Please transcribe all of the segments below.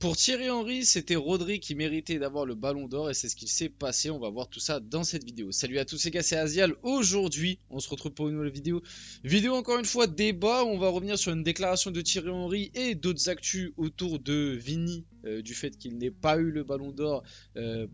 Pour Thierry Henry, c'était Rodri qui méritait d'avoir le ballon d'or et c'est ce qu'il s'est passé. On va voir tout ça dans cette vidéo. Salut à tous les gars, c'est Azial. Aujourd'hui, on se retrouve pour une nouvelle vidéo. Vidéo encore une fois débat. On va revenir sur une déclaration de Thierry Henry et d'autres actus autour de Vini. Du fait qu'il n'ait pas eu le ballon d'or,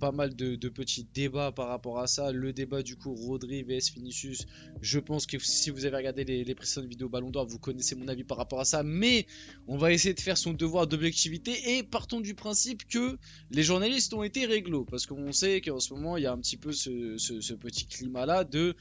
pas mal de petits débats par rapport à ça. Le débat du coup Rodri vs Vinicius, je pense que si vous avez regardé les précédentes vidéos ballon d'or, vous connaissez mon avis par rapport à ça. Mais on va essayer de faire son devoir d'objectivité et partons du principe que les journalistes ont été réglo. Parce qu'on sait qu'en ce moment il y a un petit peu ce petit climat là de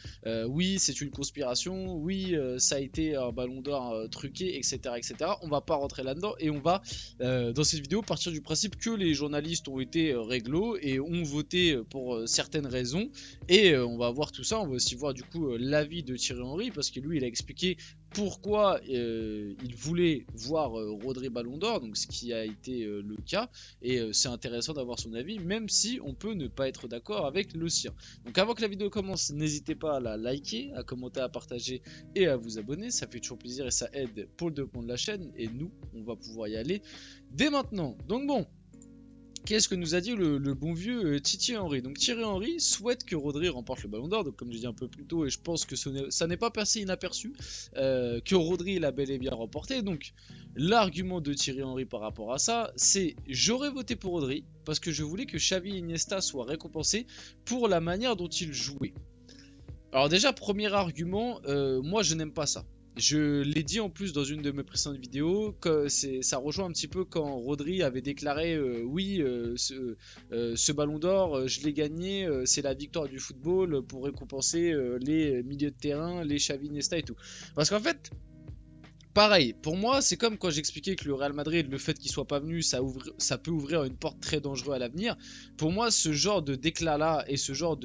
oui c'est une conspiration, oui ça a été un ballon d'or truqué, etc., etc. On va pas rentrer là-dedans et on va dans cette vidéo partir du principe que les journalistes ont été réglo et ont voté pour certaines raisons et on va voir tout ça. On va aussi voir du coup l'avis de Thierry Henry parce que lui il a expliqué pourquoi il voulait voir Rodri Ballon d'Or, donc ce qui a été le cas, et c'est intéressant d'avoir son avis, même si on peut ne pas être d'accord avec le sien. Donc avant que la vidéo commence, n'hésitez pas à la liker, à commenter, à partager et à vous abonner, ça fait toujours plaisir et ça aide pour le développement de la chaîne, et nous, on va pouvoir y aller dès maintenant. Donc bon, qu'est-ce que nous a dit le bon vieux Thierry Henry? Donc Thierry Henry souhaite que Rodri remporte le ballon d'or, donc comme je dis un peu plus tôt, et je pense que ça n'est pas passé inaperçu, que Rodri l'a bel et bien remporté. Donc l'argument de Thierry Henry par rapport à ça, c'est j'aurais voté pour Rodri, parce que je voulais que Xavi et Iniesta soient récompensés pour la manière dont ils jouaient. Alors déjà, premier argument, moi je n'aime pas ça. Je l'ai dit en plus dans une de mes précédentes vidéos, que ça rejoint un petit peu quand Rodri avait déclaré oui, ce ballon d'or, je l'ai gagné, c'est la victoire du football pour récompenser les milieux de terrain, les Xavi, Iniesta et tout. Parce qu'en fait, pareil, pour moi, c'est comme quand j'expliquais que le Real Madrid, le fait qu'il soit pas venu, ça peut ouvrir une porte très dangereuse à l'avenir. Pour moi, ce genre de déclat-là et ce genre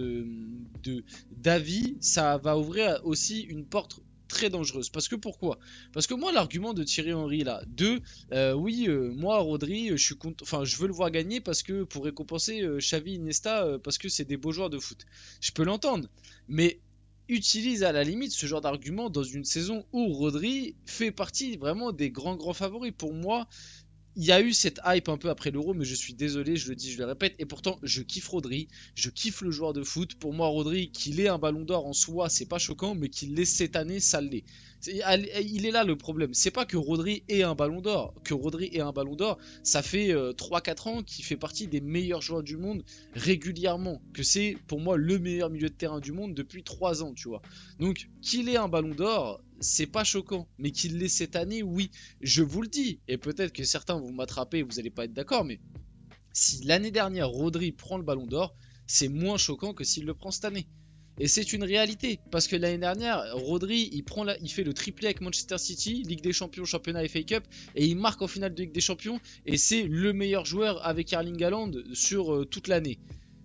d'avis, ça va ouvrir aussi une porte très dangereuse. Parce que pourquoi? Parce que moi, l'argument de Thierry Henry là, oui, moi Rodri, je suis enfin, je veux le voir gagner parce que pour récompenser Xavi, Iniesta, parce que c'est des beaux joueurs de foot. Je peux l'entendre, mais utilise à la limite ce genre d'argument dans une saison où Rodri fait partie vraiment des grands favoris. Pour moi, il y a eu cette hype un peu après l'Euro, mais je suis désolé, je le dis, je le répète, et pourtant je kiffe Rodri, je kiffe le joueur de foot. Pour moi, Rodri, qu'il ait un ballon d'or en soi, c'est pas choquant, mais qu'il l'ait cette année, ça l'est. Il est là le problème. C'est pas que Rodri ait un ballon d'or, ça fait 3-4 ans qu'il fait partie des meilleurs joueurs du monde régulièrement, que c'est pour moi le meilleur milieu de terrain du monde depuis 3 ans, tu vois. Donc qu'il ait un ballon d'or, c'est pas choquant, mais qu'il l'ait cette année, oui, je vous le dis, et peut-être que certains vont m'attraper et vous allez pas être d'accord, mais si l'année dernière Rodri prend le ballon d'or, c'est moins choquant que s'il le prend cette année. Et c'est une réalité, parce que l'année dernière, Rodri, il fait le triplé avec Manchester City, Ligue des Champions, Championnat et FA Cup, et il marque en finale de Ligue des Champions, et c'est le meilleur joueur avec Erling Haaland sur toute l'année.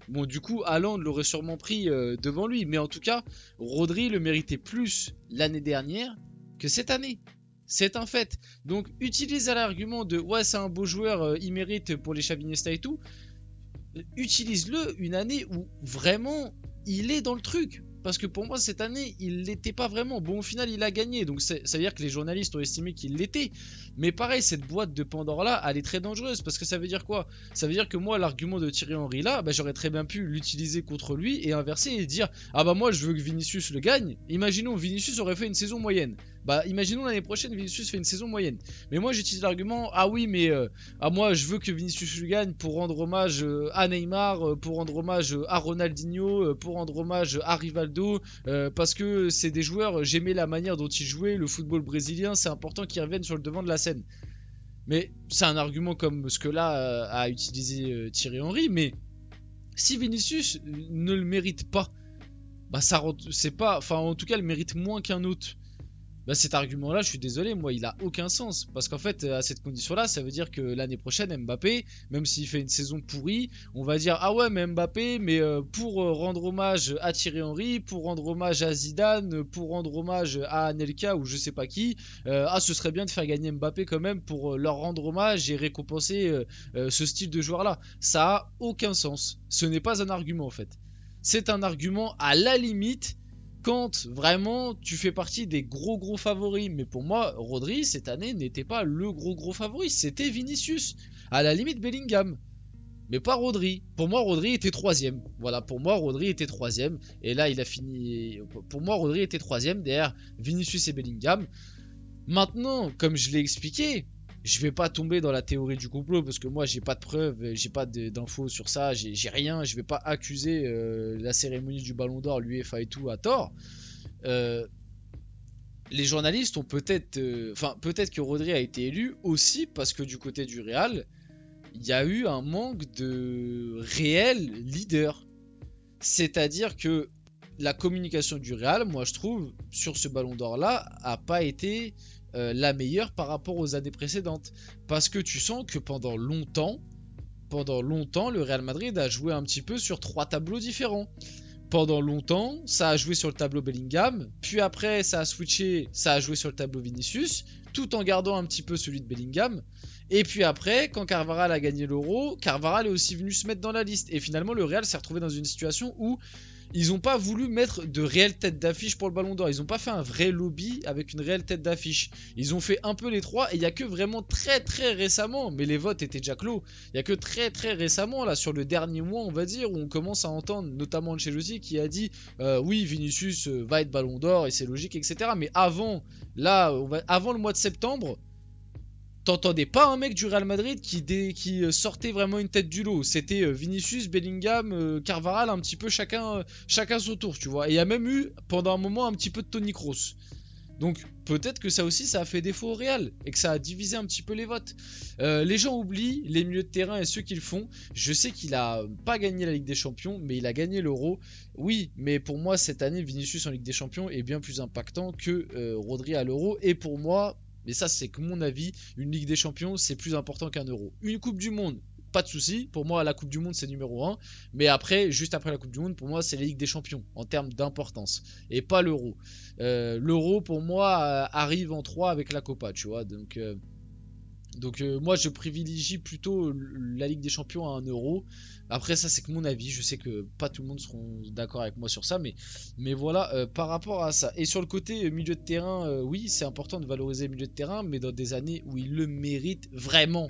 Bon, du coup, Haaland l'aurait sûrement pris devant lui. Mais en tout cas, Rodri le méritait plus l'année dernière que cette année. C'est un fait. Donc, utilise l'argument de ouais, c'est un beau joueur, il mérite pour les Xavi, Iniesta et tout. Utilise-le une année où vraiment il est dans le truc. Parce que pour moi, cette année, il l'était pas vraiment. Bon, au final, il a gagné. Donc, ça veut dire que les journalistes ont estimé qu'il l'était. Mais pareil, cette boîte de Pandore-là, elle est très dangereuse. Parce que ça veut dire quoi? Ça veut dire que moi, l'argument de Thierry Henry là, bah, j'aurais très bien pu l'utiliser contre lui et inverser et dire ah bah moi, je veux que Vinicius le gagne. Imaginons, Vinicius aurait fait une saison moyenne. Bah, imaginons l'année prochaine, Vinicius fait une saison moyenne. Mais moi, j'utilise l'argument ah oui, mais moi, je veux que Vinicius le gagne pour rendre hommage à Neymar, pour rendre hommage à Ronaldinho, pour rendre hommage à Rivaldo, parce que c'est des joueurs, j'aimais la manière dont ils jouaient, le football brésilien, c'est important qu'ils reviennent sur le devant de la scène. Mais c'est un argument comme ce que là a utilisé Thierry Henry, mais si Vinicius ne le mérite pas, bah ça c'est pas, enfin en tout cas, il mérite moins qu'un autre. Bah cet argument là, je suis désolé, moi il a aucun sens. Parce qu'en fait, à cette condition là, ça veut dire que l'année prochaine, Mbappé, même s'il fait une saison pourrie, on va dire ah ouais, mais Mbappé, mais pour rendre hommage à Thierry Henry, pour rendre hommage à Zidane, pour rendre hommage à Anelka ou je sais pas qui, ah ce serait bien de faire gagner Mbappé quand même pour leur rendre hommage et récompenser ce style de joueur là. Ça a aucun sens. Ce n'est pas un argument en fait. C'est un argument à la limite quand vraiment tu fais partie des gros favoris. Mais pour moi, Rodri cette année n'était pas le gros favori, c'était Vinicius, à la limite Bellingham. Mais pas Rodri. Pour moi, Rodri était troisième. Voilà, pour moi, Rodri était troisième. Et là, il a fini. Pour moi, Rodri était troisième derrière Vinicius et Bellingham. Maintenant, comme je l'ai expliqué, je vais pas tomber dans la théorie du complot parce que moi, j'ai pas de preuves, j'ai pas d'infos sur ça, j'ai rien. Je vais pas accuser la cérémonie du Ballon d'Or, l'UEFA et tout à tort. Les journalistes ont peut-être. Enfin, peut-être que Rodri a été élu aussi parce que du côté du Real, il y a eu un manque de réel leader. C'est-à-dire que la communication du Real, moi je trouve, sur ce Ballon d'Or là, a pas été la meilleure par rapport aux années précédentes. Parce que tu sens que pendant longtemps, le Real Madrid a joué un petit peu sur 3 tableaux différents. Pendant longtemps, ça a joué sur le tableau Bellingham, puis après ça a switché, ça a joué sur le tableau Vinicius, tout en gardant un petit peu celui de Bellingham. Et puis après, quand Carvajal a gagné l'Euro, Carvajal est aussi venu se mettre dans la liste. Et finalement, le Real s'est retrouvé dans une situation où ils n'ont pas voulu mettre de réelle tête d'affiche pour le Ballon d'Or. Ils n'ont pas fait un vrai lobby avec une réelle tête d'affiche. Ils ont fait un peu les trois et il n'y a que vraiment très récemment, mais les votes étaient déjà clos, il n'y a que très récemment, là, sur le dernier mois, on va dire, où on commence à entendre, notamment Ancelotti qui a dit oui, Vinicius va être Ballon d'Or et c'est logique, etc. Mais avant, là, avant le mois de septembre, t'entendais pas un mec du Real Madrid qui sortait vraiment une tête du lot. C'était Vinicius, Bellingham, Carvajal, un petit peu chacun son tour, tu vois. Et il y a même eu, pendant un moment, un petit peu de Toni Kroos. Donc peut-être que ça aussi, ça a fait défaut au Real et que ça a divisé un petit peu les votes. Les gens oublient les milieux de terrain et ceux qui le font. Je sais qu'il a pas gagné la Ligue des Champions, mais il a gagné l'Euro. Oui, mais pour moi, cette année, Vinicius en Ligue des Champions est bien plus impactant que Rodri à l'Euro. Et pour moi... Mais ça, c'est que mon avis, une Ligue des Champions, c'est plus important qu'un Euro. Une Coupe du Monde, pas de souci. Pour moi, la Coupe du Monde, c'est numéro 1. Mais après, juste après la Coupe du Monde, pour moi, c'est la Ligue des Champions en termes d'importance. Et pas l'Euro. L'Euro, pour moi, arrive en 3 avec la Copa, tu vois. Donc moi, je privilégie plutôt la Ligue des Champions à un Euro. Après, ça, c'est que mon avis. Je sais que pas tout le monde seront d'accord avec moi sur ça. Mais voilà, par rapport à ça. Et sur le côté milieu de terrain, oui, c'est important de valoriser le milieu de terrain. Mais dans des années où il le mérite vraiment.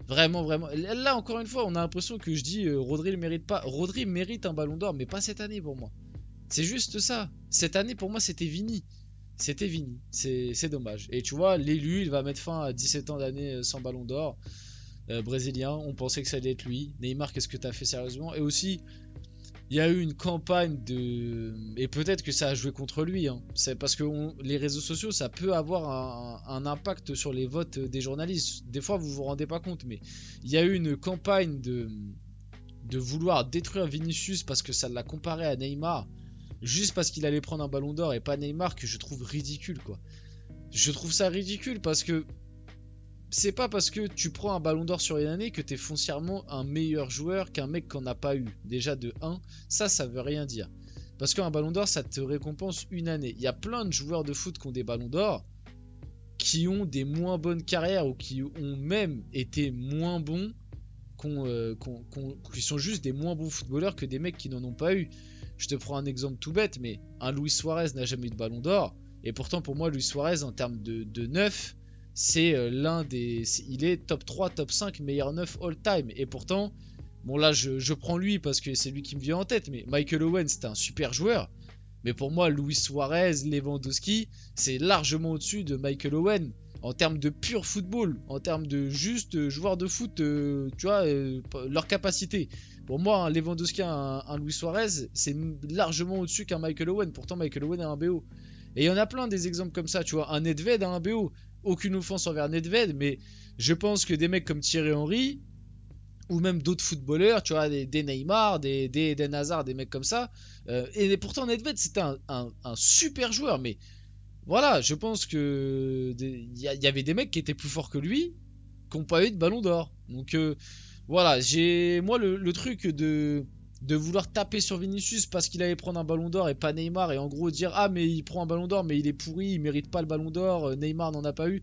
Vraiment. Là, encore une fois, on a l'impression que je dis Rodri le mérite pas. Rodri mérite un Ballon d'Or, mais pas cette année pour moi. C'est juste ça. Cette année, pour moi, c'était Vini. C'était Vini, c'est dommage. Et tu vois, l'élu, il va mettre fin à 17 ans d'année sans Ballon d'Or. Brésilien, on pensait que ça allait être lui. Neymar, qu'est-ce que t'as fait sérieusement? Et aussi, il y a eu une campagne de... Et peut-être que ça a joué contre lui. Hein. C'est parce que les réseaux sociaux, ça peut avoir un impact sur les votes des journalistes. Des fois, vous vous rendez pas compte, mais il y a eu une campagne de vouloir détruire Vinicius parce que ça l'a comparé à Neymar. Juste parce qu'il allait prendre un Ballon d'Or et pas Neymar, que je trouve ridicule, quoi. Je trouve ça ridicule parce que c'est pas parce que tu prends un Ballon d'Or sur une année que t'es foncièrement un meilleur joueur qu'un mec qu'on n'a pas eu. Déjà de 1, ça veut rien dire. Parce qu'un Ballon d'Or, ça te récompense une année. Il y a plein de joueurs de foot qui ont des Ballons d'Or qui ont des moins bonnes carrières ou qui ont même été moins bons, qui sont juste des moins bons footballeurs que des mecs qui n'en ont pas eu. Je te prends un exemple tout bête, mais un Luis Suarez n'a jamais eu de Ballon d'Or. Et pourtant, pour moi, Luis Suarez, en termes de neuf, c'est l'un des... Il est top 3, top 5 meilleur neuf all-time. Et pourtant, bon là, je prends lui parce que c'est lui qui me vient en tête. Mais Michael Owen, c'était un super joueur. Mais pour moi, Luis Suarez, Lewandowski, c'est largement au-dessus de Michael Owen. En termes de pur football, en termes de juste joueurs de foot, tu vois, leur capacité. Pour moi, un Lewandowski, un Luis Suarez, c'est largement au-dessus qu'un Michael Owen. Pourtant, Michael Owen a un BO. Et il y en a plein des exemples comme ça, tu vois. Un Nedved a un BO. Aucune offense envers Nedved, mais je pense que des mecs comme Thierry Henry, ou même d'autres footballeurs, tu vois, des Neymar, des Eden Hazard, des mecs comme ça. Et pourtant, Nedved, c'était un super joueur, mais voilà, je pense que y avait des mecs qui étaient plus forts que lui, qui n'ont pas eu de Ballon d'Or. Donc voilà, j'ai moi le truc de vouloir taper sur Vinicius parce qu'il allait prendre un Ballon d'Or et pas Neymar, et en gros dire ah mais il prend un Ballon d'Or mais il est pourri, il mérite pas le Ballon d'Or, Neymar n'en a pas eu.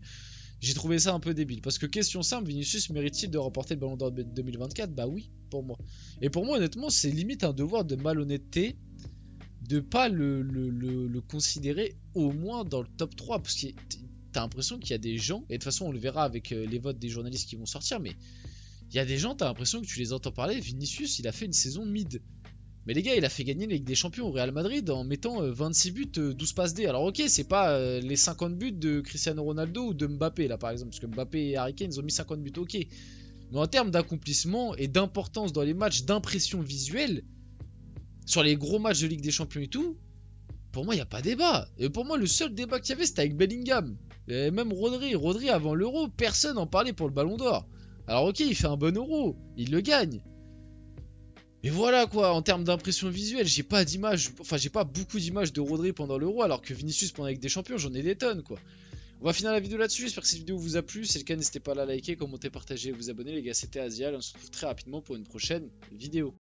J'ai trouvé ça un peu débile. Parce que question simple, Vinicius mérite-t-il de remporter le Ballon d'Or 2024? Bah oui, pour moi. Et pour moi, honnêtement, c'est limite un devoir de malhonnêteté de pas le considérer au moins dans le top 3. Parce que t'as l'impression qu'il y a des gens, et de toute façon on le verra avec les votes des journalistes qui vont sortir, mais il y a des gens, t'as l'impression que tu les entends parler. Vinicius, il a fait une saison mid. Mais les gars, il a fait gagner la Ligue des Champions au Real Madrid en mettant 26 buts, 12 passes D. Alors ok, c'est pas les 50 buts de Cristiano Ronaldo ou de Mbappé là par exemple, parce que Mbappé et Harry Kane ils ont mis 50 buts, ok. Mais en termes d'accomplissement et d'importance dans les matchs, d'impression visuelle, sur les gros matchs de Ligue des Champions et tout, pour moi il n'y a pas débat. Et pour moi le seul débat qu'il y avait c'était avec Bellingham. Et même Rodri avant l'Euro, personne n'en parlait pour le Ballon d'Or. Alors ok, il fait un bon Euro, il le gagne. Mais voilà quoi, en termes d'impression visuelle, j'ai pas d'image, enfin j'ai pas beaucoup d'images de Rodri pendant l'Euro, alors que Vinicius pendant avec des champions, j'en ai des tonnes quoi. On va finir la vidéo là-dessus, j'espère que cette vidéo vous a plu, si c'est le cas n'hésitez pas à la liker, commenter, partager, vous abonner les gars, c'était Azial, on se retrouve très rapidement pour une prochaine vidéo.